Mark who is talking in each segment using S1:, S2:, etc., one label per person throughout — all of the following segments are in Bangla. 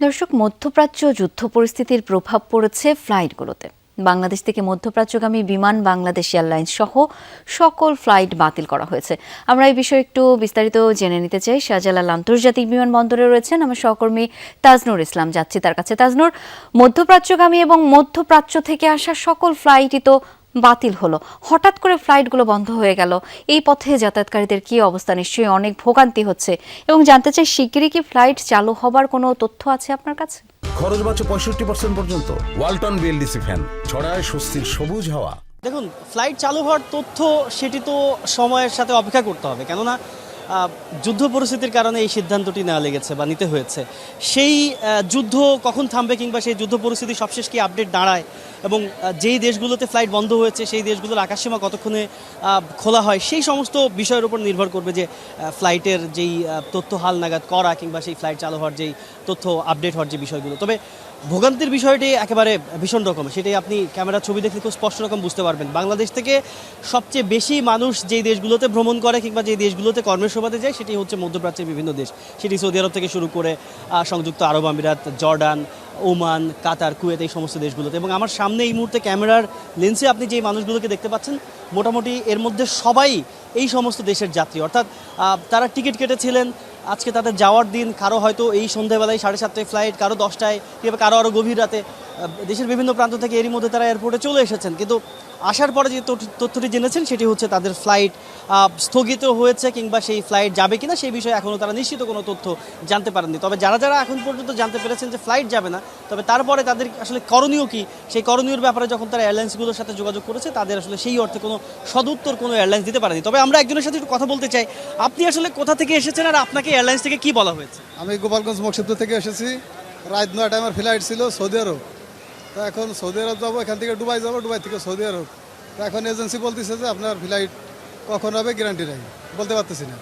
S1: দর্শক, মধ্যপ্রাচ্য যুদ্ধ পরিস্থিতির প্রভাব পড়েছে ফ্লাইটগুলোতে। বাংলাদেশ থেকে মধ্যপ্রাচ্যগামী বিমান বাংলাদেশ এয়ারলাইন্স সহ সকল ফ্লাইট বাতিল করা হয়েছে। আমরা এই বিষয়ে একটু বিস্তারিত জেনে নিতে চাই। শাহজালাল আন্তর্জাতিক বিমানবন্দরে রয়েছেন আমার সহকর্মী তাজনুর ইসলাম। যাচ্ছি তার কাছে। তাজনুর, মধ্যপ্রাচ্যগামী এবং মধ্যপ্রাচ্য থেকে আসা সকল ফ্লাইটই তো বাতিল হলো, হঠাৎ করে ফ্লাইটগুলো বন্ধ হয়ে গেল। এই পথে যাতায়াতকারীদের কি অবস্থা? নিশ্চয়ই অনেক ভোগান্তি হচ্ছে। এবং জানতে চাই, শিগগিরই কি ফ্লাইট চালু হবার কোনো তথ্য আছে আপনার কাছে?
S2: খরচ বাঁচে 65% পর্যন্ত। ওয়ালটন বিএলডিসি ফ্যান ছড়ায় স্বস্তির সবুজ হাওয়া।
S3: দেখুন, ফ্লাইট চালু হওয়ার তথ্য সেটি তো সময়ের সাথে অপেক্ষা করতে হবে, কেননা যুদ্ধ পরিস্থিতির কারণে এই সিদ্ধান্তটি নেওয়া লেগেছে বা নিতে হয়েছে। সেই যুদ্ধ কখন থামবে কিংবা সেই যুদ্ধ পরিস্থিতি সবশেষ কি আপডেট দাঁড়ায় এবং যেই দেশগুলোতে ফ্লাইট বন্ধ হয়েছে সেই দেশগুলোর আকাশসীমা কতক্ষণে খোলা হয়, সেই সমস্ত বিষয়ের উপর নির্ভর করবে যে ফ্লাইটের যেই তথ্য হালনাগাদ করা কিংবা সেই ফ্লাইট চালু হওয়ার যেই তথ্য আপডেট হওয়ার যে বিষয়গুলো। তবে ভোগান্তির বিষয়টি একেবারে ভীষণ রকম, সেটাই আপনি ক্যামেরার ছবি দেখলে খুব স্পষ্ট রকম বুঝতে পারবেন। বাংলাদেশ থেকে সবচেয়ে বেশি মানুষ যেই দেশগুলোতে ভ্রমণ করে কিংবা যেই দেশগুলোতে কর্মের সুবাদে যায় সেটি হচ্ছে মধ্যপ্রাচ্যের বিভিন্ন দেশ। সেটি সৌদি আরব থেকে শুরু করে সংযুক্ত আরব আমিরাত, জর্ডান, ওমান, কাতার, কুয়েত, এই সমস্ত দেশগুলোতে। এবং আমার সামনে এই মুহূর্তে ক্যামেরার লেন্সে আপনি যেই মানুষগুলোকে দেখতে পাচ্ছেন, মোটামুটি এর মধ্যে সবাই এই সমস্ত দেশের যাত্রী, অর্থাৎ তারা টিকিট কেটেছিলেন আজকে তাদের যাওয়ার দিন। কারো হয়তো এই সন্ধ্যাবেলায় 7:30টায় ফ্লাইট, কারো 10টায়, কিংবা কারো আরও গভীর রাতে। দেশের বিভিন্ন প্রান্ত থেকে এরই মধ্যে তারা এয়ারপোর্টে চলে এসেছেন, কিন্তু আসার পরে যে তথ্যটি জেনেছেন সেটি হচ্ছে তাদের ফ্লাইট স্থগিত হয়েছে কিংবা সেই ফ্লাইট যাবে কিনা সেই বিষয়ে এখনও তারা নিশ্চিত কোনো তথ্য জানতে পারেননি। তবে যারা যারা এখন পর্যন্ত জানতে পেরেছেন যে ফ্লাইট যাবে না, তবে তারপরে তাদের আসলে করণীয় কী, সেই করণীয়র ব্যাপারে যখন তারা এয়ারলাইন্সগুলোর সাথে যোগাযোগ করেছে, তাদের আসলে সেই অর্থে কোনো সদুত্তর কোনো এয়ারলাইন্স দিতে পারেনি। তবে আমরা একজনের সাথে একটু কথা বলতে চাই। আপনি আসলে কোথা থেকে এসেছেন আর আপনাকে এয়ারলাইন্স থেকে কি বলা হয়েছে?
S4: আমি গোপালগঞ্জ মকসুদপুর থেকে এসেছি। রাত 9টায় আমার ফ্লাইট ছিল সৌদি আরব। তো এখন সৌদি আরব যাবো, এখান থেকে দুবাই যাবো, দুবাই থেকে সৌদি আরব। তো এখন এজেন্সি বলতেছে যে আপনার ফ্লাইট কখন হবে গ্যারান্টি নাই, বলতে পারতেছি না।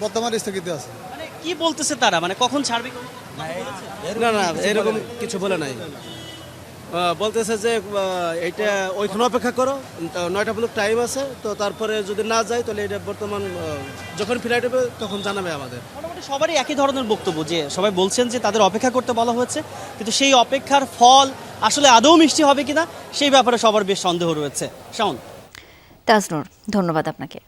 S4: বর্তমানে স্থগিত আছে।
S3: মানে কি বলতেছে তারা, মানে কখন ছাড়বে?
S5: না না, এরকম কিছু বলে নাই। বলতেছে যে এইটা ওইখানে অপেক্ষা করো, 9টা পর্যন্ত টাইম আছে, তো তারপরে যদি না যায় তাহলে এটা বর্তমান যখন ফ্লাইট হবে তখন জানাবে আমাদের।
S3: মোটামুটি সবারই একই ধরনের বক্তব্য, যে সবাই বলছেন যে তাদের অপেক্ষা করতে বলা হয়েছে, কিন্তু সেই অপেক্ষার ফল আসলে আদৌ মিষ্টি হবে কিনা সেই ব্যাপারে সবার বেশ সন্দেহ রয়েছে। শাওন।
S1: তাজনুর, ধন্যবাদ আপনাকে।